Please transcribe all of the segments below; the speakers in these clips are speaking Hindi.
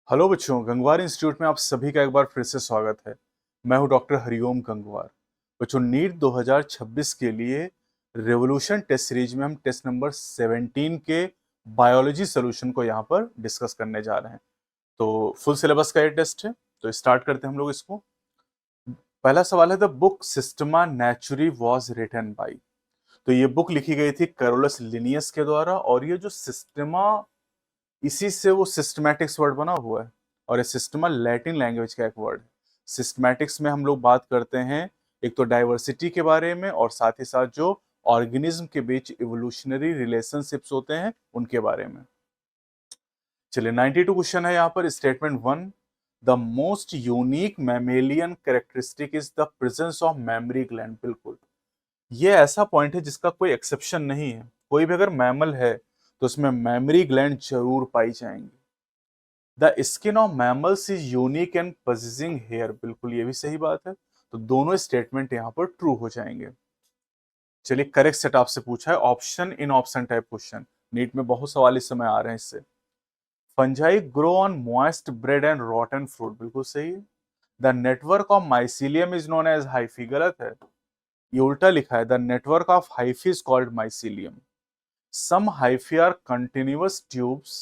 हेलो बच्चों, गंगवार इंस्टीट्यूट में आप सभी का एक बार फिर से स्वागत है। मैं हूं डॉक्टर हरिओम गंगवार। बच्चों, नीट 2026 के लिए रेवोल्यूशन टेस्ट सीरीज में हम टेस्ट नंबर 17 के बायोलॉजी सॉल्यूशन को यहां पर डिस्कस करने जा रहे हैं। तो फुल सिलेबस का ये टेस्ट है, तो स्टार्ट करते हैं हम लोग इसको। पहला सवाल है, the book Systema Naturae was written by. तो ये बुक लिखी गई थी कैरोलस लिनियस के द्वारा, और ये जो सिस्टमा, इसी से वो सिस्टमैटिक्स वर्ड बना हुआ है। और ये सिस्टमा लैटिन लैंग्वेज का एक वर्ड है। सिस्टमैटिक्स में हम लोग बात करते हैं एक तो डाइवर्सिटी के बारे में, और साथ ही साथ जो ऑर्गेनिज्म के बीच इवोल्यूशनरी रिलेशनशिप्स होते हैं उनके बारे में। चलिए, 92 क्वेश्चन है यहाँ पर। Statement 1, the most unique mammalian characteristic is the presence of memory gland. बिल्कुल, ये ऐसा पॉइंट है जिसका कोई एक्सेप्शन नहीं है। कोई भी अगर मैमल है तो उसमें मेमोरी ग्लैंड जरूर पाई जाएंगी। The skin of mammals is unique and possessing hair. बिल्कुल, ये भी सही बात है। तो दोनों स्टेटमेंट यहां पर ट्रू हो जाएंगे। चलिए, करेक्ट सेट आपसे पूछा है option in option type question. NEET में बहुत सवाल इस समय आ रहे हैं इससे। Fungi grow on moist bread and rotten fruit. बिल्कुल सही है। The network of mycelium is known as hyphae. गलत है, ये उल्टा लिखा है। The network of hyphae is called mycelium. Some hyphae are continuous tubes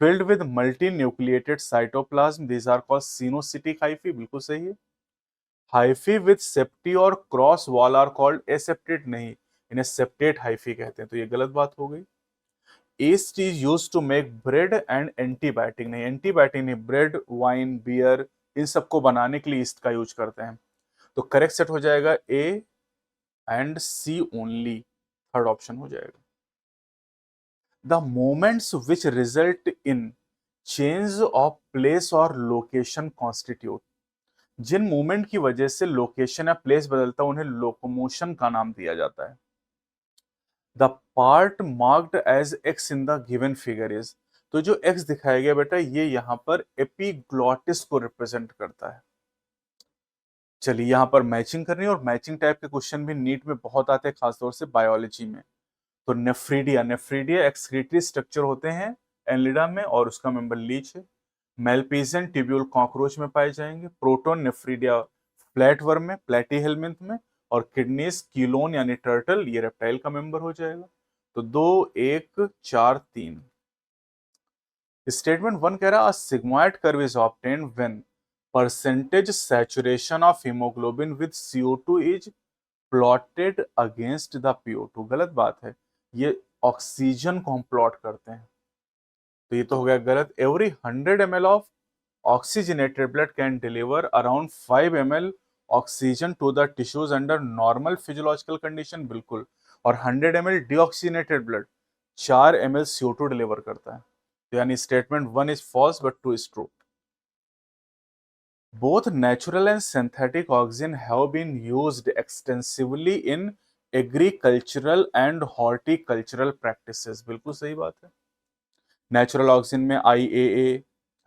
filled with multinucleated cytoplasm, these are called sinusitic hyphae। बिल्कुल सही है। हाइफी विद सेप्टी और cross wall are called aseptate. नहीं, इन्हें सेप्टेट हाइफी कहते हैं, तो ये गलत बात हो गई। Yeast is use to make bread and antibiotic. नहीं, एंटीबायोटिक नहीं, ब्रेड, वाइन, बियर, इन सबको बनाने के लिए ईस्ट का यूज करते हैं। तो करेक्ट सेट हो जाएगा A and C only. Third option हो जाएगा। The moments which result in change of place or location constitute। जिन मूवमेंट की वजह से लोकेशन या प्लेस बदलता है उन्हें लोकोमोशन का नाम दिया जाता है। The part marked as X in the given figure is. तो जो एक्स दिखाया गया बेटा, ये यहां पर एपिग्लॉटिस को रिप्रेजेंट करता है। चलिए, यहां पर मैचिंग करनी है, और मैचिंग टाइप के क्वेश्चन भी नीट में बहुत आते हैं, खासतौर से बायोलॉजी में। तो नेफ्रीडिया, नेफ्रीडिया एक्सक्रीटरी स्ट्रक्चर होते हैं एनलिडा में, और उसका मेंबर लीच है। मेलपीजियन ट्यूब्यूल कॉकरोच में पाए जाएंगे। प्रोटोन नेफ्रीडिया फ्लैटवर्म में, प्लेटीहेलमिंथ में। और किडनीज कीलोन यानी टर्टल, ये रेप्टाइल का मेंबर हो जाएगा। तो 2, 1, 4, 3। स्टेटमेंट 1 कह रहा, sigmoid curve is obtained when percentage saturation of haemoglobin with CO2 is plotted against the PO2। गलत बात है, ये ऑक्सीजन को हम प्लॉट करते हैं, तो ये तो हो गया गलत। Every 100 ml of oxygenated blood can deliver around 5 ml oxygen to the tissues under normal physiological condition. बिल्कुल। और 100 ml deoxygenated blood 4 ml CO2 deliver करता है। तो यानी statement 1 is false but 2 is true. Both natural and synthetic oxygen have been used extensively in agricultural and horticultural practices। बिल्कुल सही बात है। नेचुरल ऑक्सीजन में IAA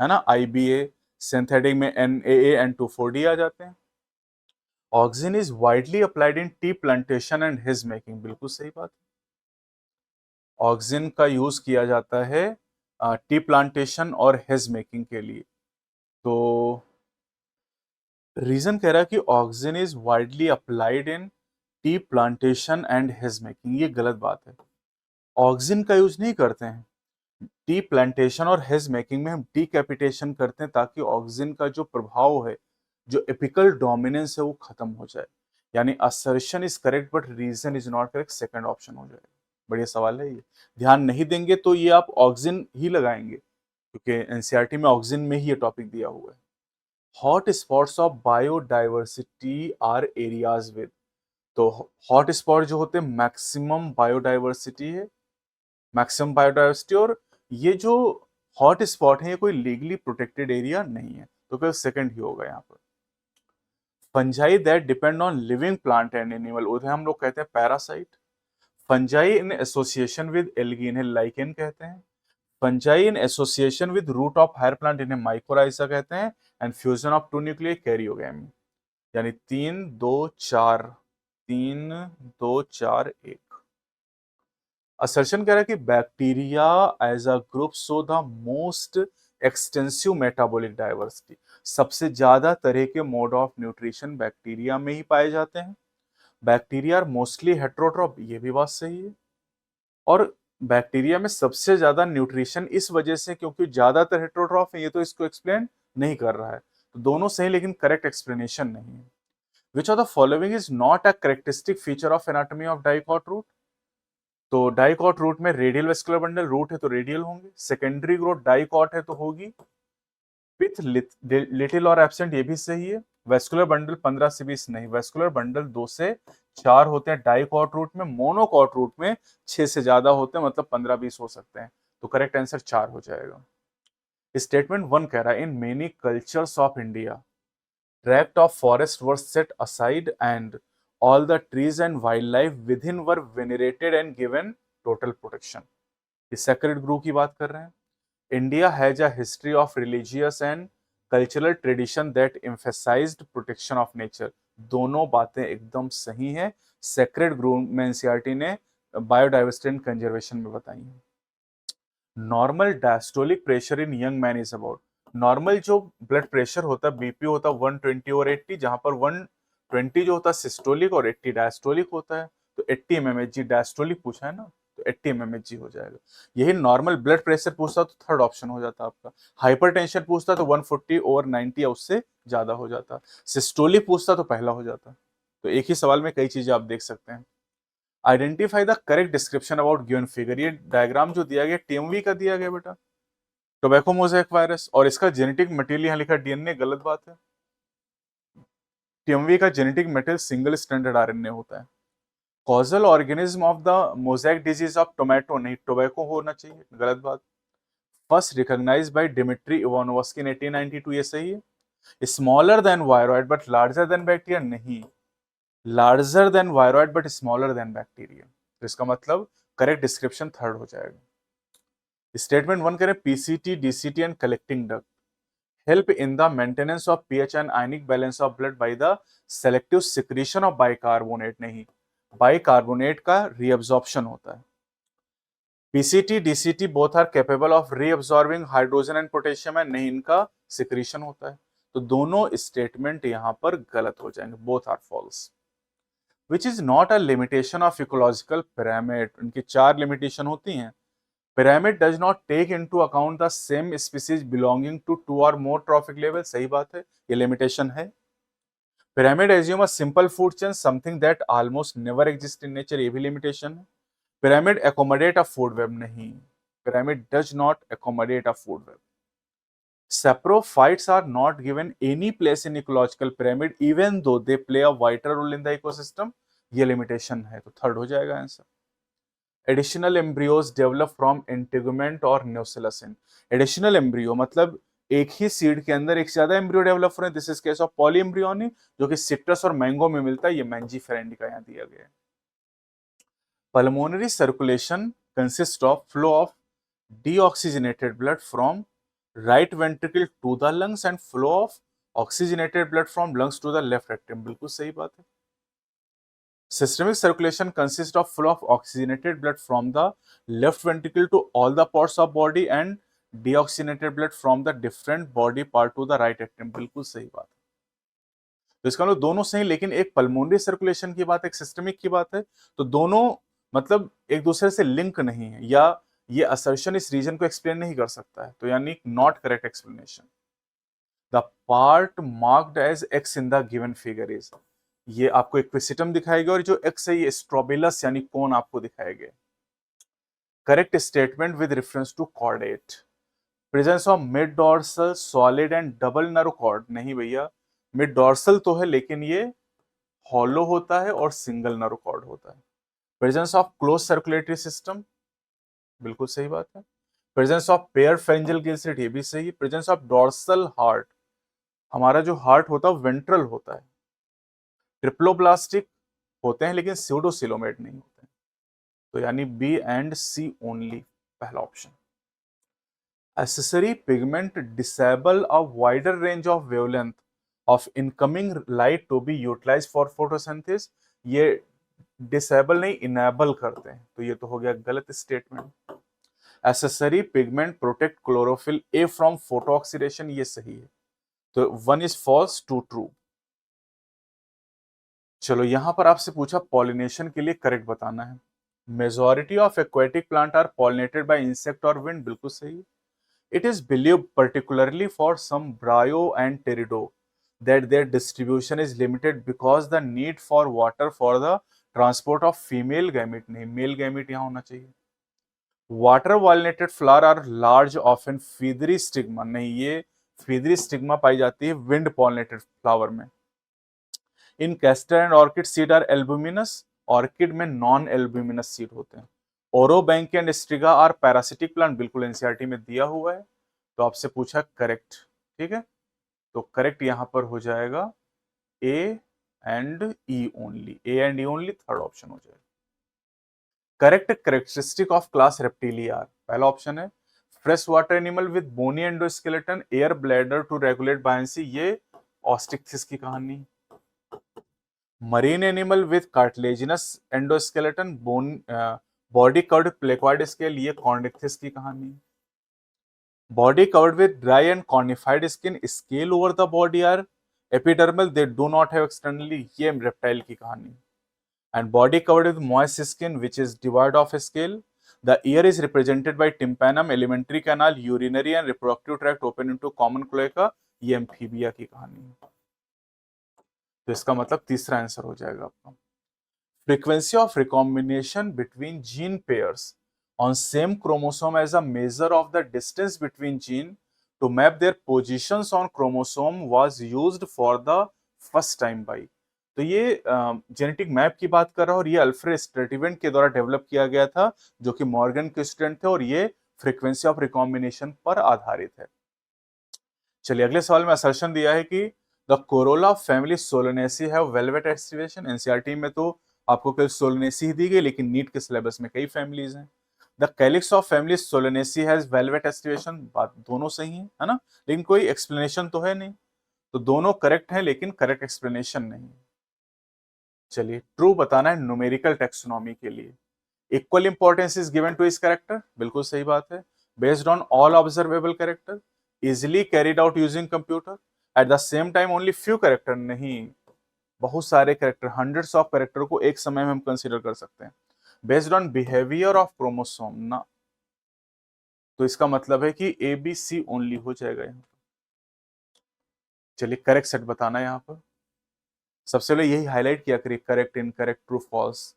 है ना, IBA। सिंथेटिक में NAA and 2,4-D आ जाते हैं। Oxygen is widely applied in tea plantation and his making. बिल्कुल सही बात है। ऑक्सीजन का यूज किया जाता है टी प्लांटेशन और हेज मेकिंग के लिए। तो रीजन कह रहा है कि oxygen is widely applied in tea plantation and hedge making. ये गलत बात है। ऑक्सीजन का यूज नहीं करते हैं। टी प्लांटेशन और हेज मेकिंग में हम डीकैपिटेशन करते हैं, ताकि ऑक्सीजन का जो प्रभाव है, जो एपिकल डोमिनेंस है, वो खत्म हो जाए। यानी assertion is correct but reason is not correct. Second option हो जाएगा। बढ़िया सवाल है ये। ध्यान नहीं देंगे तो ये आप ऑक्सीजन ही लगाएंगे, क्योंकि एनसीईआरटी में ऑक्सीजन में ही ये टॉपिक दिया हुआ है। Hot spots of biodiversity are areas with. तो हॉट स्पॉट जो होते हैं मैक्सिमम बायोडाइवर्सिटी है, मैक्सिमम बायोडाइवर्सिटी। और ये जो हॉट स्पॉट है, ये कोई लीगली प्रोटेक्टेड एरिया नहीं है, तो फिर सेकंड ही होगा यहाँ पर। Fungi that depend on living plant and animal, उन्हें हम लोग कहते हैं parasite. Fungi in association with algae, इन्हें लाइकेन कहते हैं। Fungi in association with root of higher plant, इन्हें माइकोराइजा कहते हैं। And fusion of two nuclear karyogamy. यानी 3, 2, 4, 3, 2, 4, 1। असर्शन कह रहा है कि bacteria as a group show the most extensive metabolic diversity, सबसे ज्यादा तरह के मोड ऑफ न्यूट्रिशन बैक्टीरिया में ही पाए जाते हैं। बैक्टीरिया आर मोस्टली हेट्रोट्रॉफ, ये भी बात सही है। और बैक्टीरिया में सबसे ज्यादा न्यूट्रिशन इस वजह से क्योंकि ज्यादातर हेट्रोट्रॉफ है, ये तो इसको एक्सप्लेन नहीं कर रहा है। तो दोनों सही लेकिन करेक्ट एक्सप्लेनेशन नहीं है। Which of the following is not a characteristic feature of anatomy of dicot root? तो डाइकॉट रूट में रेडियल वेस्कुलर बंडल, रूट है तो रेडियल होंगे। सेकेंडरी ग्रोथ डाइकॉट है तो होगी विथ लिटिल और एब्सेंट, ये भी सही है। वेस्कुलर बंडल 15 से 20 नहीं, वेस्कुलर बंडल 2 से 4 होते हैं डाइकॉट रूट में। मोनोकॉट रूट में 6 से ज्यादा होते हैं, मतलब 15-20 हो सकते हैं। तो करेक्ट आंसर 4 हो जाएगा। स्टेटमेंट 1 कह रहा है in many cultures of India tract of forest was set aside and all the trees and wildlife within were venerated and given total protection। ये sacred ग्रुप की बात कर रहे हैं। India has a history of religious and cultural tradition that emphasized protection of nature। दोनों बातें एकदम सही हैं। sacred ग्रुप में एनसीईआरटी ने बायोडाइवर्सिटी एंड कंजर्वेशन में बताई है। Normal diastolic pressure in young man is about, normal जो ब्लड प्रेशर होता है बीपी होता है 120 और 80, जहां पर 120 जो होता है सिस्टोलिक और 80 डायस्टोलिक होता है। तो 80 mmHg डायस्टोलिक पूछा है ना, तो 80 mmHg हो जाएगा। यही नॉर्मल ब्लड प्रेशर पूछता तो थर्ड ऑप्शन हो जाता आपका। हाइपरटेंशन पूछता तो 140 ओवर 90 या उससे ज्यादा हो जाता। सिस्टोलिक पूछता तो पहला हो जाता। तो एक ही सवाल में कई चीजें आप देख सकते हैं। Identify the correct description about given figure, ये डायग्राम जो दिया गया टीएमवी का दिया गया बेटा, टोबैको मोज़ेक वायरस, और इसका जेनेटिक मटेरियल यहाँ लिखा डीएनए, गलत बात है। टीएमवी का genetic material single standard RNA होता है। Causal organism of the mosaic disease of tomato, नहीं टोबैको होना चाहिए, गलत बात। First recognized by Dmitri Ivanovsky in 1892, ये सही है। Smaller than viroid but larger than bacteria, नहीं, larger than viroid but smaller than bacteria. तो इसका मतलब करेक्ट डिस्क्रिप्शन थर्ड हो जाएगा। स्टेटमेंट 1 करें PCT DCT and collecting duct help in the maintenance of pH and ionic balance of blood by the selective secretion of bicarbonate, नहीं, बाइकार्बोनेट का रीअब्जॉर्प्शन होता है। PCT DCT both are capable of reabsorbing hydrogen and potassium, है नहीं, इनका सिक्रीशन होता है। तो दोनों स्टेटमेंट यहां पर गलत हो जाएंगे, both are false. Which is not a limitation of ecological pyramid, उनकी 4 लिमिटेशन होती हैं। Pyramid does not take into account the same species belonging to 2 और मोर ट्रॉफिक लेवल, सही बात है, ये लिमिटेशन है। Pyramid assume a simple food chain, something that almost never exist in nature, ये भी लिमिटेशन है। Pyramid accommodate a food web, नहीं, pyramid does not accommodate a food web. Saprophytes are not given any place in ecological pyramid even though they play a vital role in the ecosystem, ये लिमिटेशन है, तो थर्ड हो जाएगा answer. Additional embryos develop from integument और न्यूसिलसिन, एडिशनल एम्ब्रियो मतलब एक ही सीड के अंदर एक से ज्यादा एम्ब्रियो डेवलप हो रहे हैं, this is case of polyembryony, जो कि सिट्रस और मैंगो में मिलता है, ये मैंजीफेरा इंडिका यहाँ दिया गया है। Pulmonary circulation consist of flow of deoxygenated blood from right ventricle to the lungs and flow of oxygenated blood from lungs to the left atrium, बिल्कुल सही बात है। Systemic circulation consists of flow of oxygenated blood from the left ventricle to all the parts of body and deoxygenated blood from the different body part to the right atrium, बिल्कुल सही बात है। तो इसका मतलब दोनों सही, लेकिन एक पल्मोनरी सर्कुलेशन की बात है, एक सिस्टमिक की बात है, तो दोनों मतलब एक दूसरे से लिंक नहीं है, या ये असर्शन इस रीजन को एक्सप्लेन नहीं कर सकता है, तो यानी not correct explanation. The part marked as X in the given figure is, ये आपको इक्विसिटम दिखाएगा और जो एक्स है ये स्ट्रोबिलस यानी कोन आपको दिखाएगा। Correct statement with reference to chordate, presence of mid dorsal solid and double nerve cord, नहीं भैया, मिड डॉर्सल तो है लेकिन ये हॉलो होता है और सिंगल नर्व कॉर्ड होता है। Presence of close circulatory system, बिल्कुल सही बात है। प्रेजेंस ऑफ पेयर फेंजल गिल्सेट, ये भी सही है। प्रेजेंस ऑफ डॉर्सल हार्ट, हमारा जो हार्ट होता है वेंट्रल होता है। ट्रिप्लोब्लास्टिक होते हैं लेकिन स्यूडोसिलोमेट नहीं होते हैं, तो यानी बी एंड सी ओनली, पहला option. Accessory pigment disable a wider range of wavelength of incoming light to be utilised for photosynthesis, ये डिसेबल नहीं इनेबल करते हैं, तो ये तो हो गया गलत statement. Accessory pigment protect chlorophyll A from photo oxidation, ये सही है। तो 1 इज फॉल्स, 2 ट्रू। चलो यहां पर आपसे पूछा पॉलिनेशन के लिए करेक्ट बताना है। Majority of aquatic plant are pollinated by insect और विंड, बिल्कुल सही। It is believed particularly for some Brio and Teredo that their distribution is limited because the need for water for the transport of female gamete, नहीं मेल गैमेट यहां होना चाहिए। Water pollinated flower are large often feathery stigma, नहीं ये फीदरी स्टिग्मा पाई जाती है विंड पॉलिनेटेड फ्लावर में। In castor and orchid seed are albuminous, orchid में नॉन एल्बुमिनस सीड होते हैं। Orobanche and Striga are parasitic plant, बिल्कुल एनसीईआरटी में दिया हुआ है। तो आपसे पूछा करेक्ट, ठीक है। तो करेक्ट यहां पर हो जाएगा A and E only, A and E only, third option हो जाएगा। Correct characteristic of class Reptilia, पहला ऑप्शन है fresh water animal with bony endoskeleton air bladder to regulate buoyancy, ये ऑस्टिक्थिस की कहानी। Marine animal with cartilaginous endoskeleton bone body covered placoid scale, ये कॉर्निक्थिस की कहानी। Body covered with dry and cornified skin, scale over the body are epidermal, they do not have externally, ये रेप्टाइल की कहानी। And body covered with moist skin which is divide of scale, the year is represented by tympanum, alimentary canal, urinary and reproductive tract open into common cloaca, ये एम्फीबिया की कहानी है। तो इसका मतलब तीसरा आंसर हो जाएगा आपका। Frequency of recombination between gene pairs on same chromosome as a measure of the distance between gene to map their positions on chromosome was used for the first time by, तो ये जेनेटिक मैप की बात कर रहा है और ये अल्फ्रेड स्ट्रेटिवेंट के द्वारा डेवलप किया गया था, जो कि मॉर्गन के स्टूडेंट थे, और ये फ्रीक्वेंसी ऑफ रिकॉम्बिनेशन पर आधारित है। चलिए अगले सवाल में असर्शन दिया है कि the corolla family Solanaceae have valvate aestivation, NCERT में तो आपको केवल सोलोनेसी ही दी गई, लेकिन नीट के सिलेबस में कई फैमिलीज हैं। The calyx of family Solanaceae has valvate aestivation, बात दोनों सही है ना, लेकिन कोई एक्सप्लेनेशन तो है नहीं। तो दोनों करेक्ट है लेकिन करेक्ट एक्सप्लेनेशन नहीं। चलिए ट्रू बताना है न्यूमेरिकल टेक्सोनॉमी के लिए। Equal importance is given to this character, बिल्कुल सही बात है। Based on all observable character, easily carried out using computer, at the same time only few character, नहीं बहुत सारे कैरेक्टर, हंड्रेड्स ऑफ कैरेक्टर को एक समय में हम कंसीडर कर सकते हैं। Based on behaviour of chromosome ना, तो इसका मतलब है कि ए बी सी ओनली हो जाएगा यहाँ। चलिए करेक्ट सेट बताना है यहाँ पर। सबसे पहले यही हाईलाइट किया करिए, correct, incorrect, true, false.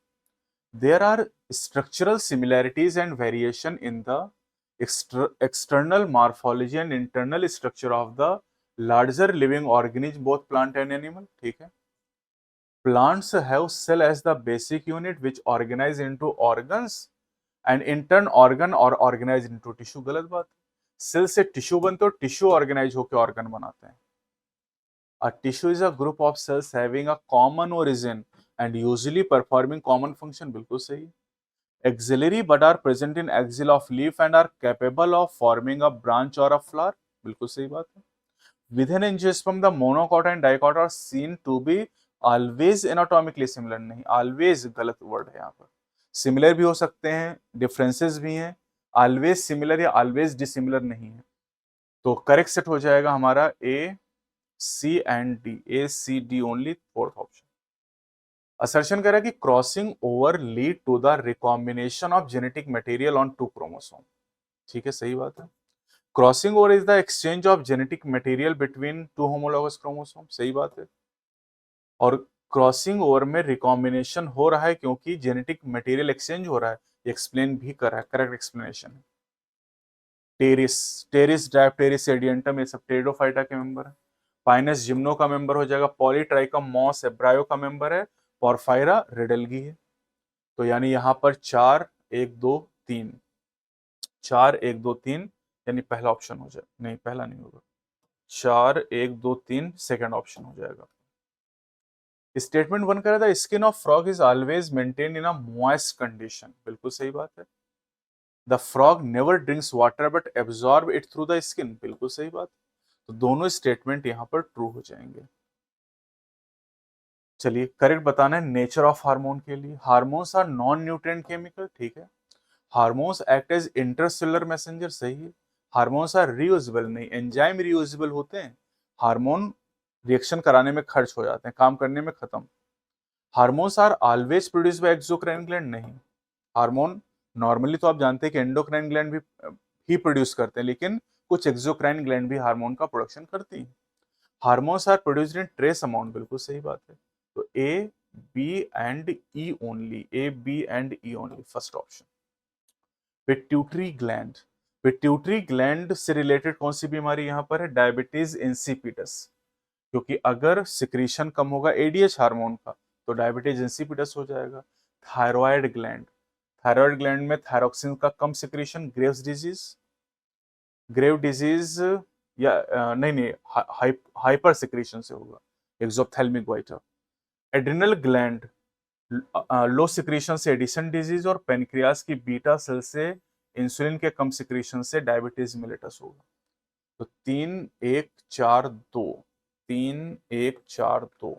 There are structural similarities and variation in the external morphology and internal structure of the larger living organism, both plant and animal, ठीक है। Plants have cell as the basic unit which organize into organs and in turn organ or organize into tissue, गलत बात। सेल से टिश्यू बनते हो, टिश्यू ऑर्गेनाइज होकर ऑर्गन बनाते हैं। A tissue is a group of cells having a common origin and usually performing common function, बिल्कुल सही। Axillary bud are present in axil of leaf and are capable of forming a branch or a flower, बिल्कुल सही बात है। Within angiosperm the monocot and dicot are seen to be always anatomically similar, नहीं always गलत वर्ड है यहाँ पर। सिमिलर भी हो सकते हैं, डिफरेंसेस भी हैं, ऑलवेज सिमिलर या ऑलवेज डिसिमिलर नहीं है। तो करेक्ट सेट हो जाएगा हमारा A C and D, A C D only, fourth option. Assertion करा कि crossing over lead to the recombination of genetic material on two chromosome, ठीक है सही बात है। Crossing over is the exchange of genetic material between two homologous chromosome, सही बात है। और क्रॉसिंग ओवर में रिकॉम्बिनेशन हो रहा है क्योंकि जेनेटिक मटेरियल एक्सचेंज हो रहा है, एक्सप्लेन भी कर रहा है, करेक्ट एक्सप्लेनेशन है। टेरिस, टेरिस डायप्टेरिस एडियंटम, ये सब टेरिडोफाइटा के मेंबर है। पाइनस जिम्नो का मेंबर हो जाएगा। पॉलीट्राइकम मॉस एब्रायो का मेंबर है। पोरफायरा रिडलगी है। तो यानी यहां पर 4 1 2 3, 4 1 2 3 यानी पहला ऑप्शन हो जाए, नहीं पहला नहीं होगा, 4 1 2 3 सेकंड ऑप्शन हो जाएगा। स्टेटमेंट 1 कह रहा था skin of frog is always maintain in a moist condition, बिल्कुल सही बात है। The frog never drinks water but absorb it through the skin, बिल्कुल सही बात। तो दोनों स्टेटमेंट यहां पर ट्रू हो जाएंगे। चलिए करेक्ट बताना है नेचर ऑफ हार्मोन के लिए। Hormones are non nutrient chemical, ठीक है। Hormones act as intercellular messenger, सही है। हार्मोन्स आर रीयूजेबल, नहीं, एंजाइम रीयूजेबल होते हैं, हार्मोन रिएक्शन कराने में खर्च हो जाते हैं, काम करने में खत्म। Hormones are always produce by exocrine gland, नहीं। हार्मोन नॉर्मली तो आप जानते हैं कि एंडोक्राइन ग्लैंड भी ही प्रोड्यूस करते हैं, लेकिन कुछ एक्सोक्राइन ग्लैंड भी हार्मोन का प्रोडक्शन करती हैं। Hormones are produced in trace amount, बिल्कुल सही बात है। तो A, B and E only, A, B and E only, first option. Pituitary gland, pituitary gland से रिलेटेड कौन सी बीमारी यहां पर है? डायबिटीज इंसिपिडस, क्योंकि अगर सिक्रीशन कम होगा एडीएच हार्मोन का तो डायबिटीज इंसिपिडस हो जाएगा। थायराइड ग्लैंड, थायराइड ग्लैंड में थायरोक्सिन का कम secretion, Graves disease, Grave disease या नहीं, हाइपर सिक्रीशन से होगा, exophthalmic goitre. Adrenal gland, low secretion से एडिसन डिजीज, और पेनक्रियास की बीटा सेल से इंसुलिन के कम सिक्रीशन से डायबिटीज मिलेटस होगा। तो 3-1-4-2, 3-1-4-2।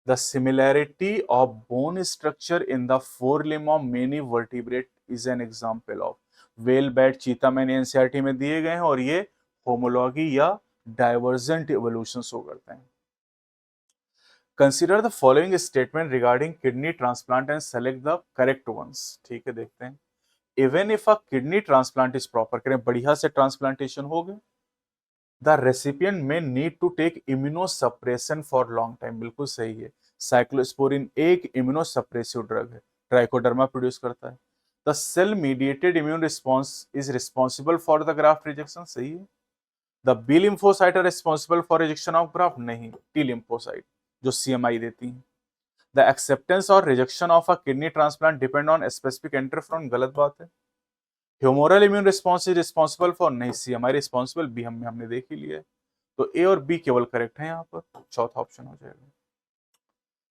The similarity of bone structure in the forelimb of many vertebrate is an example of। whale, bat, चीता मैंने एनसीईआरटी में दिए गए हैं और ये होमोलॉगी या डाइवर्जेंट इवोल्यूशन शो करते हैं। Consider the following statement regarding kidney transplant and select the correct ones. ठीक है, देखते हैं। Even if a kidney transplant is proper, करें बढ़िया से ट्रांसप्लांटेशन हो गया, the recipient may need to take immunosuppression for long time, बिल्कुल सही है। साइक्लोस्पोरिन एक इम्यूनोसप्रेसिव ड्रग है, ट्राइकोडर्मा प्रोड्यूस करता है। The cell mediated immune response is responsible for the graft rejection, सही है। The B lymphocyte are responsible for rejection of graft, नहीं, टी लिम्फोसाइट जो सीएमआई देती है। द एक्सेप्टेंस और rejection of a kidney transplant depend on specific interferon, गलत बात है। Humoral immune response is responsible for, नहीं, सीएमआई रिस्पॉन्सिबल, बी हमने देख ही लिया है। तो ए और बी केवल करेक्ट है यहाँ पर, चौथा ऑप्शन हो जाएगा।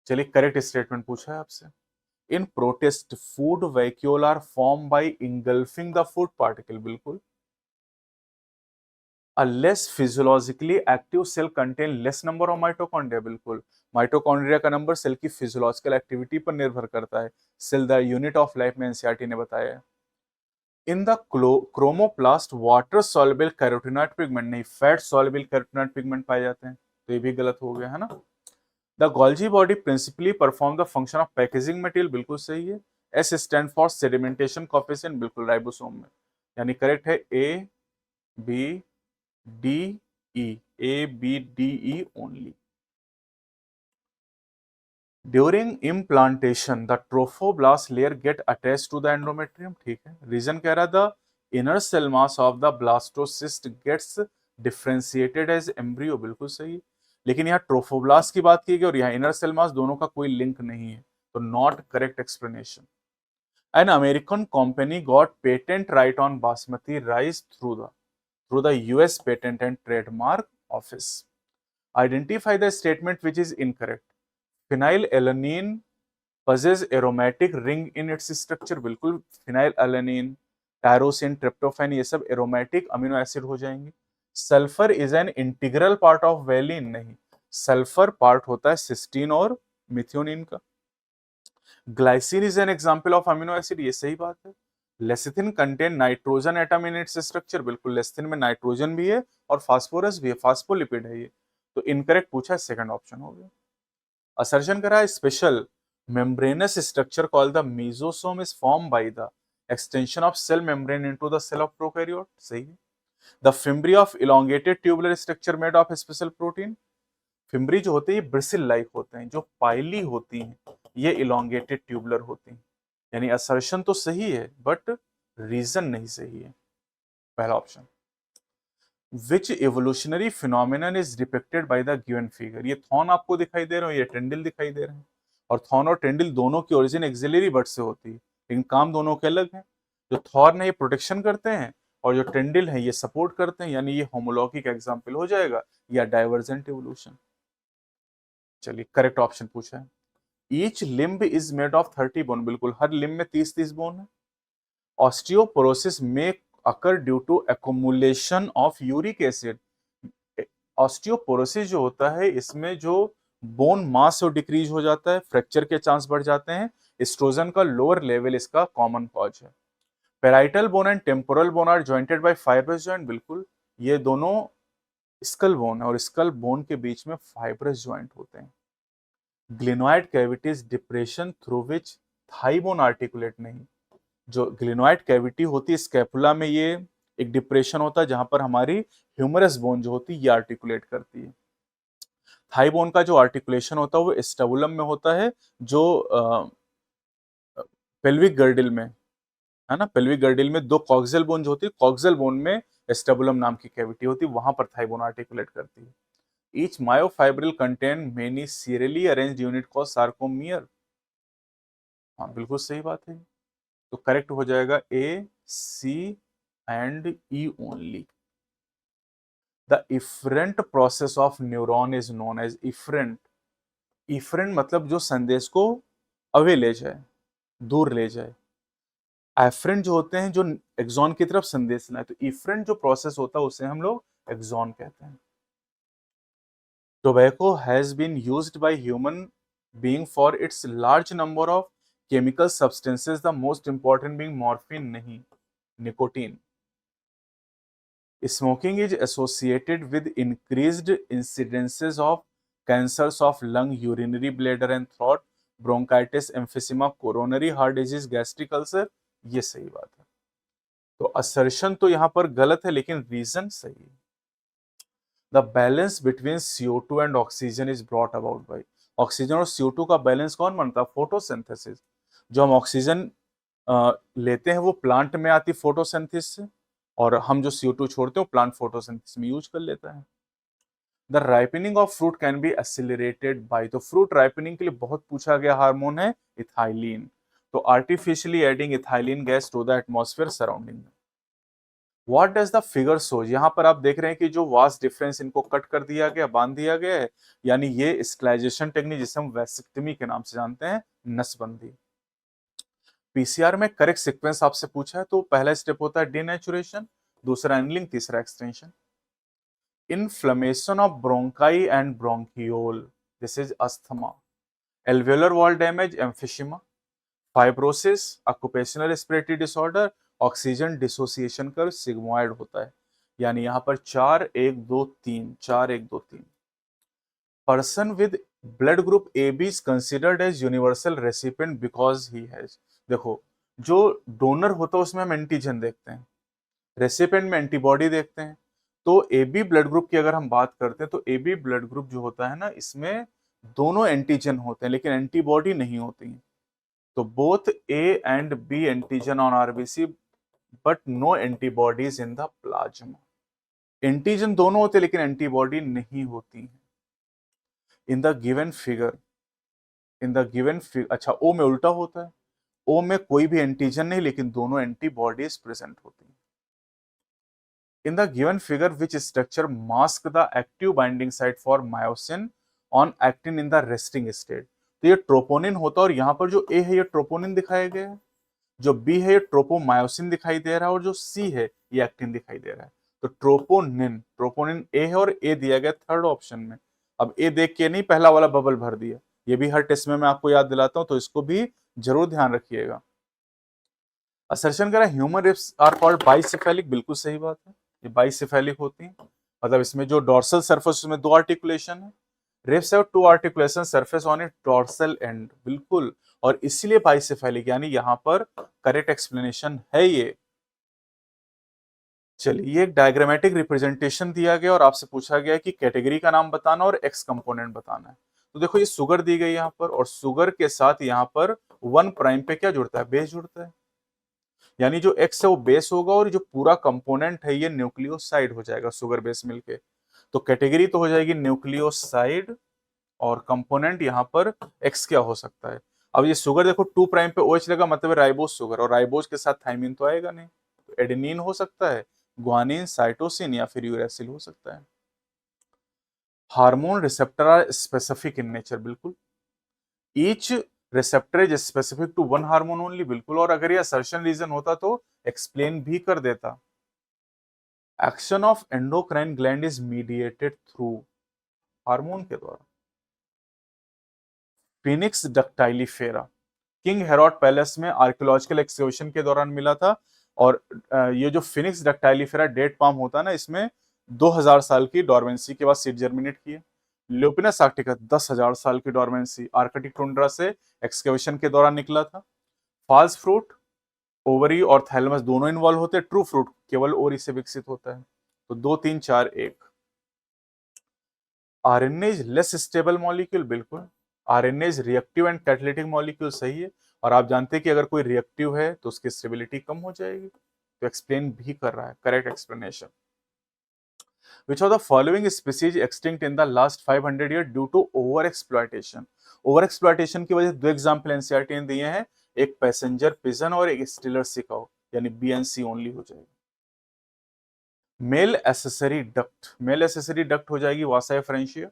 चलिए, करेक्ट स्टेटमेंट पूछा है आपसे। In protist food vacuole are form by engulfing the food particle, बिल्कुल। A less physiologically active cell contain less number of mitochondria, बिल्कुल। माइटोकॉन्ड्रिया का नंबर सेल की फिजियोलॉजिकल एक्टिविटी पर निर्भर करता है। Cell the unit of life में एनसीईआरटी ने बताया है। In the chromoplast water soluble carotenoid pigment, नहीं, फैट सॉल्युबल कैरोटिनॉइड पिगमेंट पाए जाते हैं, तो ये भी गलत हो गया है ना। The Golgi body principally perform the function of packaging material, बिल्कुल सही है। S stand for sedimentation coefficient, बिल्कुल, राइबोसोम में, यानी करेक्ट है A, B, D, E, A, B, D, E only. During implantation the trophoblast layer get attach to the endometrium, ठीक है। रीजन कह रहा था inner cell mass of the blastocyst gets differentiated as embryo, बिल्कुल सही। लेकिन यहाँ ट्रोफोब्लास्ट की बात की गई और यहाँ इनर सेल मास, दोनों का कोई लिंक नहीं है, तो not correct explanation. An American company got patent right on basmati rice through the US Patent and Trademark Office. Identify the statement which is incorrect. Phenylalanine possesses aromatic ring in its structure, बिल्कुल। phenylalanine, tyrosine, tryptophan ये सब aromatic अमीनो एसिड हो जाएंगे। Sulphur is an integral part of valine, नहीं, सल्फर पार्ट होता है सिस्टीन और मिथ्योनिन का। Glycine is an example of amino acid, ये सही बात है। Lecithin contain nitrogen atom in its structure, बिल्कुल, लेसिथिन में नाइट्रोजन भी है और फास्फोरस भी है, फास्फोलिपिड है ये, तो इनकरेक्ट पूछा, सेकंड ऑप्शन हो गया। असर्शन करा special membranous structure called the mesosome is form by the extension of cell membrane into the cell of prokaryote, सही है। The fimbriae of elongated tubular structure made of special protein, fimbriae जो होते हैं ये ब्रिसिल लाइक होते हैं, जो पाइली होती हैं ये इलोंगेटेड ट्यूबुलर होती हैं, यानी असर्शन तो सही है बट रीजन नहीं सही है, पहला option. Which evolutionary phenomenon is depicted by the given figure, ये थॉर्न आपको दिखाई दे रहे हो, ये टेंडिल दिखाई दे रहे हैं, और थॉर्न और टेंडिल दोनों की ओरिजिन एक्सिलरी बर्ड से होती है, लेकिन काम दोनों के अलग है। जो थॉर्न है ये प्रोटेक्शन करते हैं और जो टेंडिल है ये सपोर्ट करते हैं, यानी ये होमोलॉगी का एग्जाम्पल हो जाएगा या डाइवर्जेंट एवोल्यूशन। चलिए, करेक्ट ऑप्शन पूछा है। Each limb is made of 30 bone, बिल्कुल, हर लिम्ब में 30 बोन है। ऑस्टियोपोरोसिस में occur due to accumulation of uric acid, osteoporosis जो होता है इसमें जो बोन मास और डिक्रीज हो जाता है, फ्रैक्चर के चांस बढ़ जाते हैं। एस्ट्रोजन का लोअर लेवल इसका कॉमन कॉज है। Parietal bone and temporal bone are jointed by fibrous joint, बिल्कुल ये दोनों स्कल बोन है और स्कल बोन के बीच में फाइब्रस जॉइंट होते हैं। Glenoid cavities depression through which thigh bone articulate नहीं। जो ग्लिनोइड कैविटी होती है स्कैपुला में, ये एक डिप्रेशन होता है जहां पर हमारी ह्यूमरस बोन जो होती है ये आर्टिकुलेट करती है। थाई बोन का जो आर्टिकुलेशन होता है वो स्टैबुलम में होता है, जो पेल्विक गर्डिल में है ना। पेल्विक गर्डिल में दो कॉक्सियल बोन जो होती है, कॉक्सियल बोन में स्टैबुलम नाम की कैविटी होती है, वहां पर थाई बोन आर्टिकुलेट करती है। Each myofibril contain many serially arranged unit called sarcomere. हाँ बिल्कुल सही बात है। तो करेक्ट हो जाएगा A, C and E only. The efferent process of neuron is known as efferent. Efferent मतलब जो संदेश को अवे ले जाए, दूर ले जाए। एफरेंट जो होते हैं जो एक्सॉन की तरफ संदेश लाए। तो इफरेंट जो प्रोसेस होता है उसे हम लोग एक्सॉन कहते हैं। Tobacco has been used by human being for its large number of chemical substances, the most important being morphine, नहीं, nicotine. Smoking is associated with increased incidences of cancers of lung, urinary bladder and throat, bronchitis, emphysema, coronary heart disease, gastric ulcer। ये सही बात है। तो असर्शन तो यहां पर गलत है लेकिन रीजन सही है। The balance between CO2 and oxygen is brought about by. Oxygen और CO2 का बैलेंस कौन बनता है? फोटोसिंथेसिस। जो हम ऑक्सीजन लेते हैं वो प्लांट में आती फोटोसिंथेसिस से, और हम जो CO2 छोड़ते हैं वो प्लांट फोटोसिंथेसिस में यूज कर लेता है। The ripening of fruit can be accelerated by. तो फ्रूट राइपनिंग के लिए बहुत पूछा गया हार्मोन है इथाइलिन। तो artificially adding ethylene gas to the atmosphere surrounding. What does the figure shows? यहाँ पर आप देख रहे हैं कि जो वास्ट डिफरेंस इनको कट कर दिया गया, बांध दिया गया है, यानी ये स्क्लाइजेशन टेक्निक जिसे हम वैसेक्टमी के नाम से जानते हैं, नसबंदी। पीसीआर में करेक्ट सीक्वेंस आपसे पूछा है तो पहला स्टेप होता है डिनेचुरेशन, दूसरा एनलिंग, तीसरा extension. Inflammation of bronchi and bronchiole, this is asthma. Alveolar wall damage, emphysema. Fibrosis, occupational respiratory disorder, oxygen dissociation curve sigmoid होता है। यानी यहां पर 4 1 2 3, 4 1 2 3। Person with blood group A B is considered as universal recipient because he has. देखो, जो डोनर होता है उसमें हम एंटीजन देखते हैं, रेसिपिएंट में एंटीबॉडी देखते हैं। तो ए बी ब्लड ग्रुप की अगर हम बात करते हैं तो ए बी ब्लड ग्रुप जो होता है ना, इसमें दोनों एंटीजन होते हैं लेकिन एंटीबॉडी नहीं होती है। तो both A and B antigen on RBC but no antibodies in the plasma। Antigen दोनों होते लेकिन एंटीबॉडी नहीं होती है। इन द गिवन फिगर, अच्छा ओ में उल्टा होता है। ओ में कोई भी एंटीजन नहीं लेकिन दोनों एंटीबॉडीज प्रेजेंट होती हैं। इन the given figure which structure mask the active binding site for myosin on actin in the resting state. तो ये ट्रोपोनिन होता है और यहाँ पर जो ए है ये ट्रोपोनिन दिखाया गया है, जो बी है ये ट्रोपोमायोसिन दिखाई दे रहा है और जो सी है ये एक्टिन दिखाई दे रहा है। तो ट्रोपोनिन, ट्रोपोनिन ए है और ए दिया गया थर्ड ऑप्शन में। अब ए देख के नहीं पहला वाला बबल भर दिया, ये भी हर टेस्ट में मैं आपको याद दिलाता हूं तो इसको भी जरूर ध्यान रखिएगा। असर्शन करा human ribs are called bicephalic, बिल्कुल सही बात है, ये बाइसेफेलिक होती है। मतलब इसमें जो डोर्सल सरफेस उसमें दो आर्टिकुलेशन है। Ribs have two articulation surface on it dorsal end, बिल्कुल, और इसीलिए बाइसेफेलिक, यानी यहां पर करेक्ट एक्सप्लेनेशन है ये। चलिए, एक डायग्रामेटिक रिप्रेजेंटेशन दिया गया और आपसे पूछा गया कि कैटेगरी का नाम बताना और एक्स कंपोनेंट बताना है। तो देखो ये शुगर दी गई यहाँ पर, और शुगर के साथ यहाँ पर 1 प्राइम पे क्या जुड़ता है? बेस जुड़ता है। यानी जो एक्स है वो बेस होगा और जो पूरा कंपोनेंट है ये न्यूक्लियोसाइड हो जाएगा शुगर बेस मिलके। तो कैटेगरी तो हो जाएगी न्यूक्लियोसाइड और कंपोनेंट यहाँ पर एक्स क्या हो सकता है? अब ये शुगर देखो 2 प्राइम पे OH लगा, मतलब राइबोज शुगर, और राइबोज के साथ थाइमिन तो आएगा नहीं। तो एडेनिन हो सकता है, ग्वानिन, साइटोसिन या फिर यूरेसिल हो सकता है। Hormone receptor are specific in nature, बिल्कुल। Each receptor is specific to one hormone only, बिल्कुल। और अगर ये असर्शन रीजन होता तो एक्सप्लेन भी कर देता। Action of endocrine gland is mediated through, hormone के द्वारा। फिनिक्स डक्टाइलिफेरा किंग हेरोड पैलेस में आर्कियोलॉजिकल एक्सकवेशन के दौरान मिला था। और ये जो फिनिक्स डक्टाइलिफेरा डेट पाम होता है ना, इसमें 2000 साल की डोरमेंसी के बाद सीड जर्मिनेट किए। ल्यूपिनस आर्क्टिका 10,000 साल की डोरमेंसी आर्कटिक टुंड्रा से एक्सकवेशन के दौरान निकला था। फॉल्स फ्रूट ओवरी और थैलेमस दोनों इन्वॉल्व होते हैं, ट्रू फ्रूट केवल ओरी से विकसित होता है। तो 2 3 4 1। RNA is less stable molecule, बिल्कुल। RNA is reactive and catalytic molecule, सही है। और आप जानते हैं कि अगर कोई रिएक्टिव है तो उसकी स्टेबिलिटी कम हो जाएगी, तो एक्सप्लेन भी कर रहा है, correct explanation. Which of the following species extinct in the last 500 years due to over exploitation? Over exploitation की वजह से 2 एग्जाम्पल एनसीईआरटी ने दिए हैं, एक पैसेंजर पिजन और एक स्टीलर सिकाओ, यानी बीएनसी ओनली हो जाएगी। Male accessory duct, male accessory duct हो जाएगी vasa efferentia.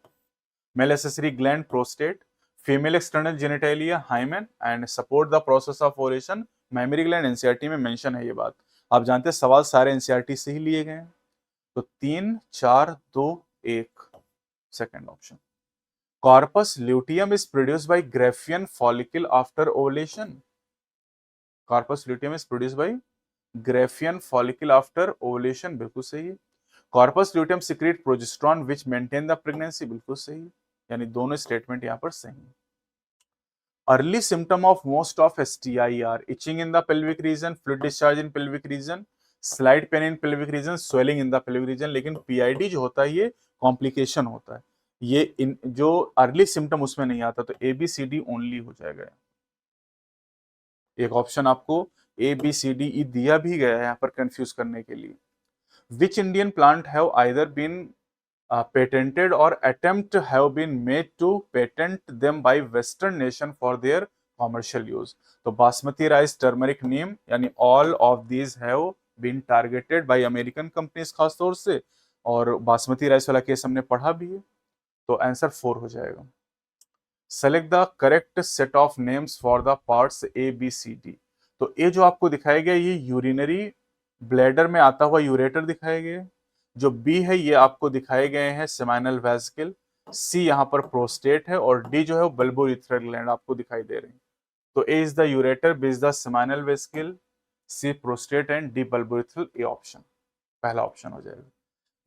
Male accessory gland prostate. Female external genitalia hymen and support the process of oration mammary gland. NCERT में मेंशन है ये बात, आप जानते हैं सवाल सारे एनसीईआरटी से ही लिए गए हैं। तो 3 4 2 1 second option. Corpus luteum is produced by Graafian follicle after ovulation. Corpus luteum is produced by Graafian follicle after ovulation, बिल्कुल सही है। Corpus luteum secrete progesterone which maintain the pregnancy, बिल्कुल सही है। यानी दोनों स्टेटमेंट यहां पर सही है। Early symptom of most of STI are itching in the pelvic region, fluid discharge in pelvic region, slight pain in pelvic region, swelling in the pelvic region. लेकिन पीआईडी जो होता है ये कॉम्प्लिकेशन होता है, ये इन जो अर्ली सिम्टम उसमें नहीं आता, तो एबीसीडी ओनली हो जाएगा। एक ऑप्शन आपको ए बी सी डी ई दिया भी गया है यहाँ पर कंफ्यूज करने के लिए। Which Indian plant have either been patented or attempt have been made to patent them by western nation for their commercial use? तो बासमती राइस, टर्मरिक, नीम, यानी all of these have been targeted by American companies खास तौर से, और बासमती राइस वाला केस हमने पढ़ा भी है। तो आंसर 4 हो जाएगा। Select the correct set of names for the parts A B C D. तो ये जो आपको दिखाया गया ये यूरिनरी ब्लैडर में आता हुआ यूरेटर दिखाए गए, जो बी है ये आपको दिखाए गए हैं सेमाइनल वेसिकल, सी यहाँ पर प्रोस्टेट है, और डी जो है वो बल्बोयूरेथ्रल ग्लैंड आपको दिखाई दे रहे हैं। तो A is the ureter, B is the seminal vesicle, C prostate and D bulbourethral, A option पहला ऑप्शन हो जाएगा।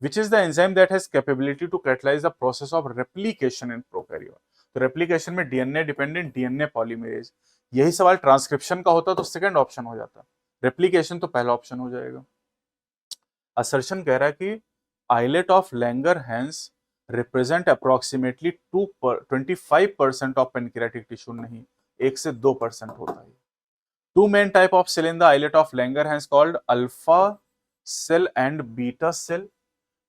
Which is the enzyme that has capability to catalyze the process of replication in prokaryote? तो रेप्लिकेशन में डीएनए डिपेंडेंट डीएनए पॉलीमरेज, यही सवाल ट्रांसक्रिप्शन का होता तो सेकंड ऑप्शन हो जाता, रेप्लिकेशन तो पहला ऑप्शन हो जाएगा। असर्शन कह रहा है कि islet of Langerhans represent approximately 25% of pancreatic tissue, नहीं 1 से 2% होता है। Two main type of cell in the islet of Langerhans called alpha cell and beta cell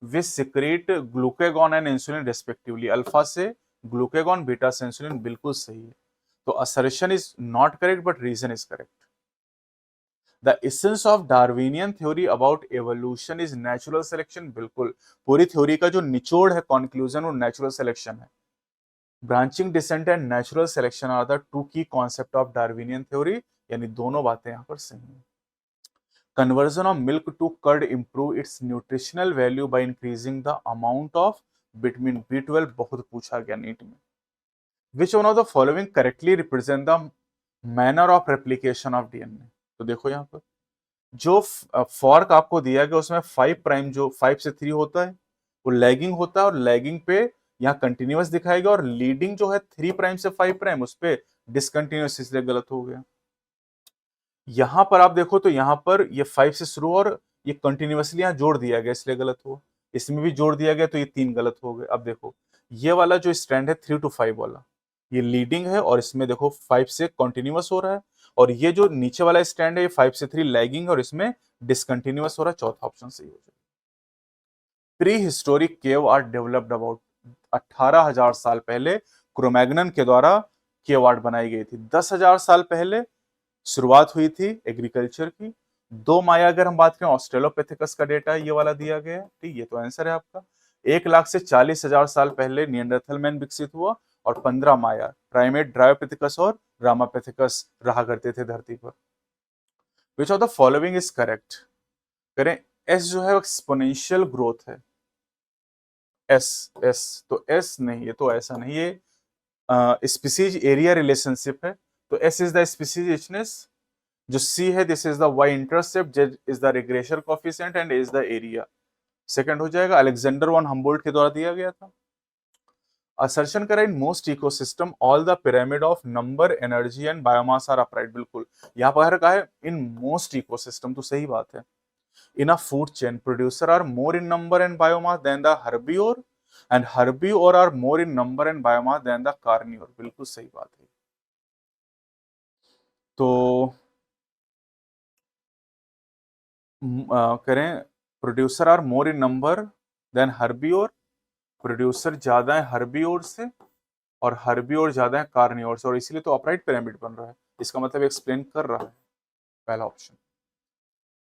which secrete glucagon and insulin respectively. Alpha से ग्लूकेगॉन, बीटा से इंसुलिन, बिल्कुल सही है। तो assertion is not correct but reason is correct. The essence of Darwinian theory about evolution is natural selection, बिल्कुल। पूरी थ्योरी का जो निचोड़ है, कंक्लूजन, वो नेचुरल सिलेक्शन है। Branching descent and natural selection are the 2 key concept of Darwinian theory, यानी दोनों बातें यहां पर सही है। Conversion of milk to curd improve its nutritional value by increasing the amount of vitamin B12, बहुत पूछा गया नीट में। Which one of the following correctly represent the manner of replication of DNA? तो देखो यहाँ पर जो फॉर्क आपको दिया गया उसमें 5 प्राइम जो 5 से 3 होता है वो लैगिंग होता है, और लैगिंग पे यहाँ कंटिन्यूअस दिखाएगा, और लीडिंग जो है 3 प्राइम से 5 प्राइम उस पे डिसकंटिन्यूअस, इसलिए गलत हो गया। यहां पर आप देखो तो यहां पर ये 5 से शुरू और ये कंटिन्यूअसली यहां जोड़ दिया गया, इसलिए गलत हुआ। इसमें भी जोड़ दिया गया तो ये 3 गलत हो गए। अब देखो ये वाला जो स्ट्रैंड है 3 to 5 वाला, ये लीडिंग है, और इसमें देखो 5 से कंटिन्यूअस हो रहा है, और ये जो नीचे वाला स्ट्रैंड है ये 5 से 3 लैगिंग, और इसमें डिसकंटिन्यूअस हो रहा है। चौथा ऑप्शन सही हो जाएगा। Prehistoric cave are developed about 18,000 साल पहले क्रोमैग्नन के द्वारा केव आर्ट बनाई गई थी। 10,000 साल पहले शुरुआत हुई थी एग्रीकल्चर की। 2 माया अगर हम बात करें ऑस्ट्रेलोपिथेकस का डेटा ये वाला दिया गया है, ठीक, ये तो आंसर है आपका। 1 लाख से 40,000 साल पहले नियंडरथल मैन विकसित हुआ, और 15 माया प्राइमेट ड्रायोपिथेकस और रामापिथेकस रहा करते थे धरती पर। विच of the following is correct? करें, एस जो है एक्सपोनेंशियल ग्रोथ है, एस एस तो एस नहीं, ये तो ऐसा नहीं है, स्पीसीज एरिया रिलेशनशिप है, तो S is the species richness, जो सी है this is the Y intercept, Z is the regression coefficient and is the area. Second हो जाएगा अलेक्जेंडर वन हम्बोल्ट के द्वारा दिया गया था। असर्शन करा in most ecosystem all the pyramid of number energy and biomass are upright. बिल्कुल यहाँ पर कहा है इन मोस्ट इकोसिस्टम, तो सही बात है। In a food chain producer are more in number and biomass than the herbivore and herbivore are more in number and biomass than the carnivore. बिल्कुल सही बात है। तो करें producer are more in number than herbivore, producer ज्यादा है हर्बियोर से और हर्बियोर ज्यादा है कार्नियोर से, और इसीलिए तो अपराइट पिरामिड बन रहा है। इसका मतलब एक्सप्लेन कर रहा है पहला option.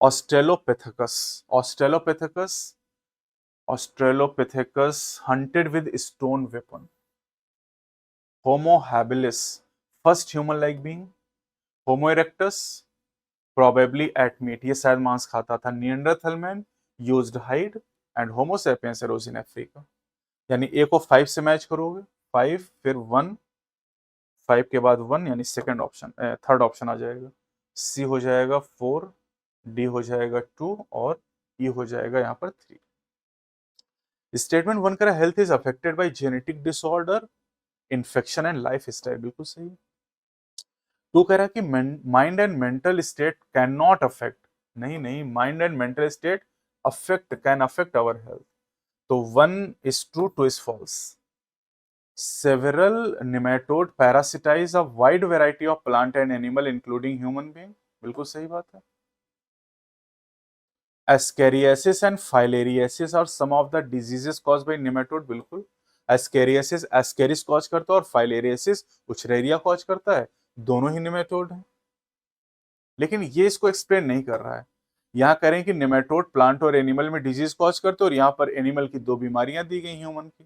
Australopithecus, Australopithecus, Australopithecus hunted with stone weapon. Homo habilis first human like being. Homo erectus probably ate meat, ये शायद मांस खाता था। Neanderthal man used hide and Homo sapiens arose in Africa. यानी ए को 5 से मैच करोगे, 5 फिर 1, 5 के बाद 1 यानी सेकंड ऑप्शन, थर्ड ऑप्शन आ जाएगा। सी हो जाएगा 4, डी हो जाएगा 2 और ई हो जाएगा यहाँ पर 3। स्टेटमेंट 1 करा health is affected by genetic disorder, infection and lifestyle. बिल्कुल सही। 2 कह रहा है कि mind and mental state can not affect, नहीं नहीं, mind and mental state affect can affect our health, तो 1 is true, 2 is false. Several nematode parasitize a wide variety of plant and animal including human being। बिल्कुल सही बात है। Ascariasis and filariasis are some of the diseases caused by nematode। बिल्कुल, Ascariasis ascaris कॉज करता है और filariasis उछरेरिया कॉज करता है, दोनों ही नेमेटोड हैं। लेकिन ये इसको एक्सप्लेन नहीं कर रहा है। यहाँ करें कि नेमेटोड प्लांट और एनिमल में डिजीज कॉज करते हैं और यहाँ पर एनिमल की 2 बीमारियां दी गई ह्यूमन की,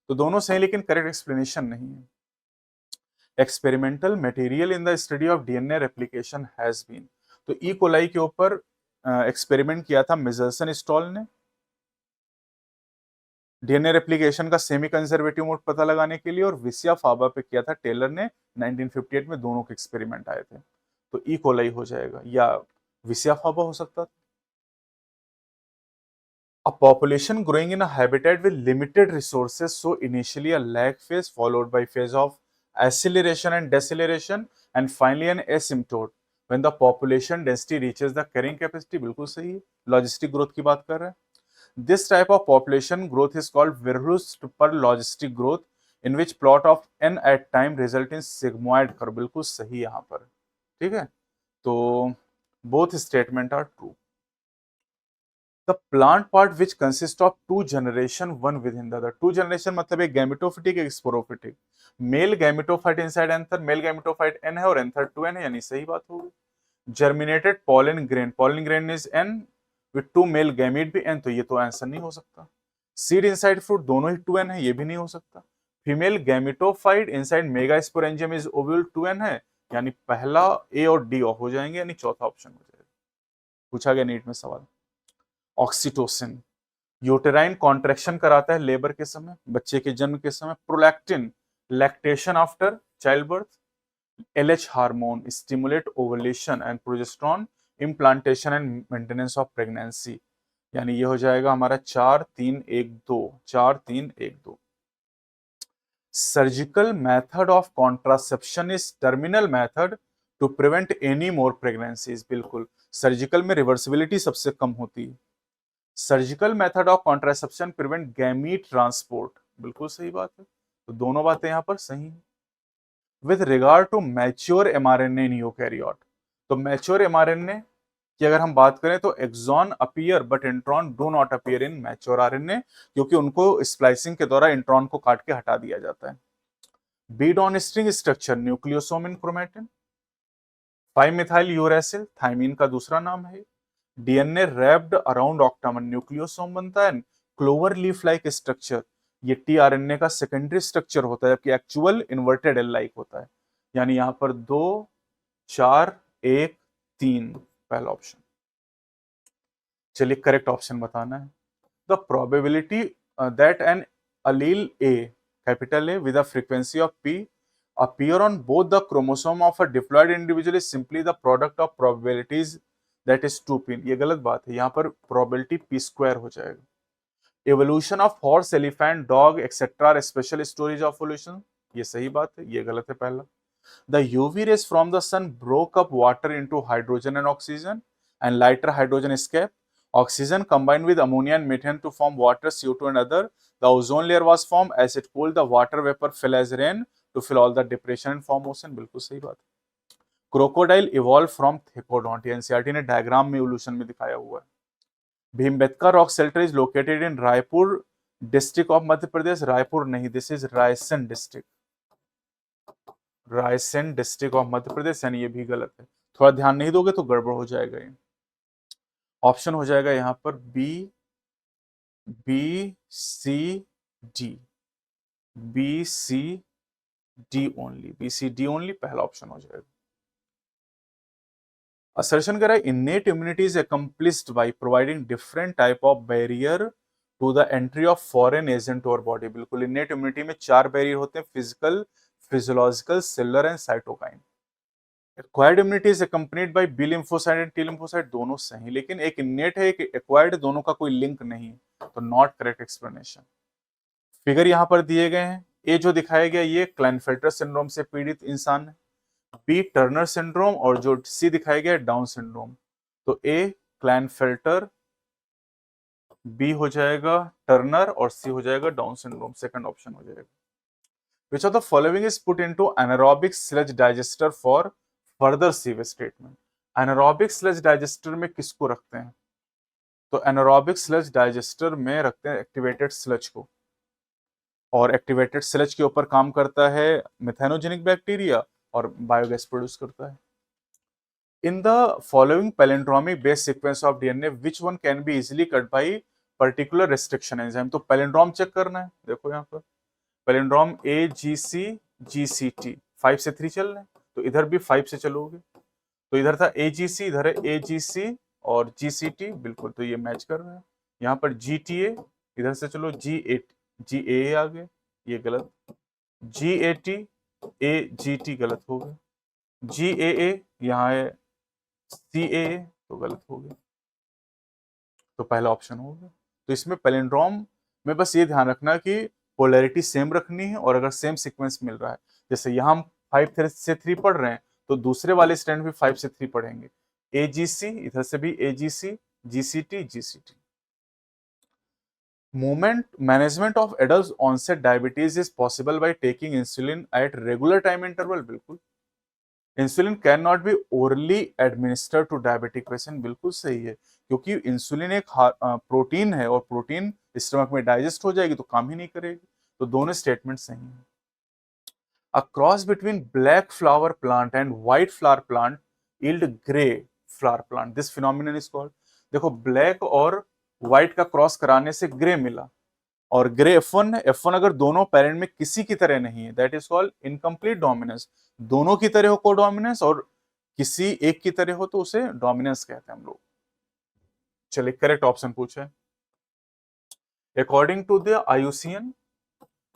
तो दोनों सही लेकिन करेक्ट एक्सप्लेनेशन नहीं है। Experimental material in the study of DNA replication has been, तो ई कोलाई के ऊपर एक्सपेरिमेंट किया था मिजल्सन स्टॉल ने डीएनए रेप्लिकेशन का सेमी कंजर्वेटिव मोड पता लगाने के लिए, और विसिया फाबा पे किया था टेलर ने 1958 में, दोनों के एक्सपेरिमेंट आए थे। तो ई कोलाई हो जाएगा या विसिया फाबा हो सकता था। A population growing in a habitat with limited resources, so initially a lag phase followed by phase of acceleration and deceleration and finally an asymptote when the population density reaches the carrying capacity। बिल्कुल सही है, लॉजिस्टिक ग्रोथ की बात कर रहे हैं। This type of population growth is called Verhulst per logistic growth in which plot of n at time result in sigmoid curve। बिल्कुल सही यहाँ पर, ठीक है। तो both statement are true। The plant part which consists of 2 generation one within the other। 2 generation मतलब एक गैमेटोफिटिक एक sporophytic. Male gametophyte inside anther, male gametophyte n है और एंथर 2n है, यानी सही बात होगी। Germinated pollen grain is n with 2 male gamete भी n, तो ये तो आंसर नहीं हो सकता। सीड इनसाइड फ्रूट दोनों ही 2n है, ये भी नहीं हो सकता। Female gametophyte inside megasporangium is ovule 2n है, यानी पहला ए और डी ऑफ हो जाएंगे, यानी चौथा ऑप्शन हो जाएगा। पूछा गया नीट में सवाल। ऑक्सीटोसिन यूटेराइन कॉन्ट्रैक्शन कराता है लेबर के समय, बच्चे के जन्म के समय। Prolactin lactation after child birth. LH hormone stimulate ovulation and progesterone implantation and maintenance of pregnancy. यानी ये हो जाएगा हमारा 4 3 1 2, 4 3 1 2। Surgical method of contraception is terminal method to prevent any more pregnancies. बिल्कुल, सर्जिकल में रिवर्सिबिलिटी सबसे कम होती है। Surgical method of contraception prevent gamete transport. बिल्कुल सही बात है, तो दोनों बातें यहां पर सही हैं। With regard to mature mRNA in eukaryote, तो मैच्योर एमआरएनए की अगर हम बात करें तो exon appear but intron do not appear in mature RNA, क्योंकि उनको स्प्लाइसिंग के द्वारा इंट्रॉन को काट के हटा दिया जाता है। बी on string structure nucleosome in chromatin. 5 methyl uracil thymine का दूसरा नाम है। DNA wrapped around octamer nucleosome बनता है। क्लोवर लीफ लाइक स्ट्रक्चर, ये टीआरएनए का सेकेंडरी स्ट्रक्चर होता है, जबकि एक्चुअल इन्वर्टेड एल लाइक होता है। यानी यहां पर 2 4 1 3 पहला ऑप्शन। चलिए करेक्ट ऑप्शन बताना है। The probability that an allele A capital A with a frequency of P appear on both the chromosome of a diploid individual is simply the product of probabilities that is 2p। ये गलत बात है, यहाँ पर probability p square हो जाएगा। Evolution of horse, elephant, dog, etc. special stories of evolution, ये सही बात है, ये गलत है पहला। The UV rays from the sun broke up water into hydrogen and oxygen and lighter hydrogen escape. Oxygen combined with ammonia and methane to form water, CO2 and other. The ozone layer was formed as it cooled. The water vapor fell as rain to fill all the depression and form ocean। बिल्कुल सही बात है। Crocodile evolved from Thecodont। NCERT ने डायग्राम में इवोल्यूशन में दिखाया हुआ है। Bhimbetka rock shelter is located in Raipur district of Madhya Pradesh. Raipur नहीं, this is Raisen district, Raisen district of Madhya Pradesh, यानी ये भी गलत है। थोड़ा ध्यान नहीं दोगे तो गड़बड़ हो जाएगा। ये ऑप्शन हो जाएगा यहां पर B, B C D, B C D only, B C D only पहला ऑप्शन हो जाएगा। असर्शन करा innate immunity is accomplished by providing different type of barrier to the entry of foreign agent to our body. बिल्कुल, इन्नेट इम्यूनिटी में 4 बैरियर होते हैं, physical, physiological, cellular and cytokine. Acquired immunity is accompanied by B lymphocyte and T lymphocyte, दोनों सही, लेकिन एक इन्नेट है एक एक्वायर्ड, दोनों का कोई लिंक नहीं, तो नॉट करेक्ट एक्सप्लेनेशन। फिगर यहां पर दिए गए हैं। ए जो दिखाया गया ये क्लाइनफेल्टर सिंड्रोम से पीड़ित इंसान है, बी टर्नर सिंड्रोम, और जो सी दिखाया गया डाउन सिंड्रोम। तो ए क्लाइनफेल्टर, बी हो जाएगा टर्नर और सी हो जाएगा डाउन सिंड्रोम, सेकंड ऑप्शन हो जाएगा। Which of the following is put into anaerobic sludge digester for further sievage treatment? anaerobic sludge digester में किसको रखते हैं? तो anaerobic sludge digester में रखते हैं एक्टिवेटेड स्लज को, और एक्टिवेटेड स्लज के ऊपर काम करता है मिथेनोजेनिक बैक्टीरिया और बायोगैस प्रोड्यूस करता है। In the following palindromic base sequence of DNA, which one can be easily cut by particular restriction enzyme? तो पैलिंड्रोम चेक करना है, देखो यहाँ पर पैलिंड्रोम AGC GCT 5 से 3 चल रहे हैं, तो इधर भी 5 से चलोगे, तो इधर था AGC, इधर है AGC और GCT, बिल्कुल, तो ये मैच कर रहा है। यहाँ पर GTA, इधर से चलो GAA आ गए, ये गलत, GAT AGT गलत हो गया, GAA यहाँ है CAA, तो गलत हो गया, तो पहला ऑप्शन हो गया। तो इसमें पैलिंड्रोम में बस ये ध्यान रखना कि पोलैरिटी सेम रखनी है, और अगर सेम सीक्वेंस मिल रहा है, जैसे यहाँ हम 5 से 3 पढ़ रहे हैं, तो दूसरे वाले स्टैंड भी 5 से 3 पढ़ेंगे, AGC, इधर से भी AGC, GCT GCT। Movement management of adult onset diabetes is possible by taking insulin at regular time interval। बिल्कुल, insulin can not be orally administered to diabetic patient, बिल्कुल सही है, क्योंकि इंसुलिन एक प्रोटीन है और प्रोटीन स्टमक में डाइजेस्ट हो जाएगी तो काम ही नहीं करेगी, तो दोनों स्टेटमेंट सही है। A cross between black flower plant and white flower plant yield grey flower plant, this phenomenon is called. देखो, ब्लैक और व्हाइट का क्रॉस कराने से ग्रे मिला, और ग्रे F1 है, F1 अगर दोनों पेरेंट में किसी की तरह नहीं है, that is called incomplete dominance. दोनों की तरह हो को डोमिनेंस, और किसी एक की तरह हो तो उसे डोमिनेंस कहते हैं हम लोग। चलिए, करेक्ट ऑप्शन पूछे। According to the IUCN,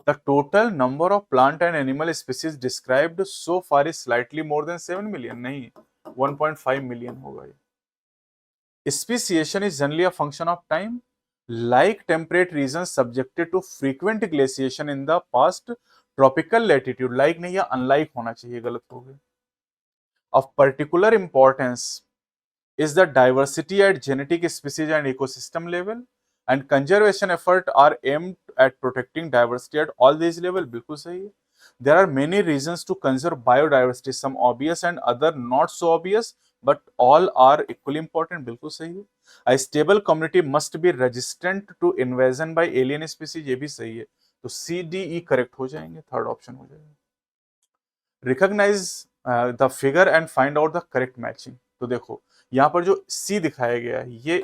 the total number of plant and animal species described so far is slightly more than 7 million, नहीं 1.5 मिलियन होगा ये। Speciation is generally a function of time, like temperate regions subjected to frequent glaciation in the past, tropical latitude, like नहीं या unlike होना चाहिए, गलत हो गया। Of particular importance is the diversity at genetic species and ecosystem level, and conservation effort are aimed at protecting diversity at all these level, बिल्कुल सही है। There are many reasons to conserve biodiversity, some obvious and other not so obvious, but all are equally important, बिल्कुल सही है। A stable community must be resistant to invasion by alien species, ये भी सही है, तो CDE करेक्ट हो जाएंगे, थर्ड ऑप्शन हो जाएगा। Recognize the figure and find out the correct matching, तो देखो यहाँ पर जो C दिखाया गया है ये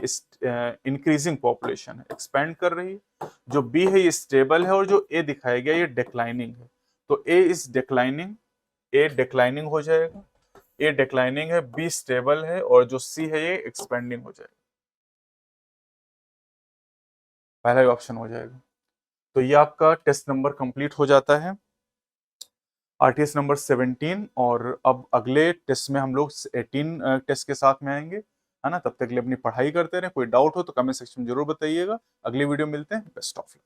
इंक्रीजिंग पॉपुलेशन है, एक्सपेंड कर रही है, जो B है ये स्टेबल है, और जो A दिखाया गया ये डिक्लाइनिंग है, तो A is declining, A declining हो जाएगा, A डिक्लाइनिंग है, B स्टेबल है, और जो C है ये एक्सपेंडिंग हो जाएगा, पहला ऑप्शन हो जाएगा। तो ये आपका टेस्ट नंबर कंप्लीट हो जाता है, आरटीएस नंबर 17। और अब अगले टेस्ट में हम लोग 18 टेस्ट के साथ में आएंगे, है ना। तब तक के लिए अपनी पढ़ाई करते रहें, कोई डाउट हो तो कमेंट सेक्शन में जरूर बताइएगा। अगली वीडियो मिलते हैं, बेस्ट ऑफ लक।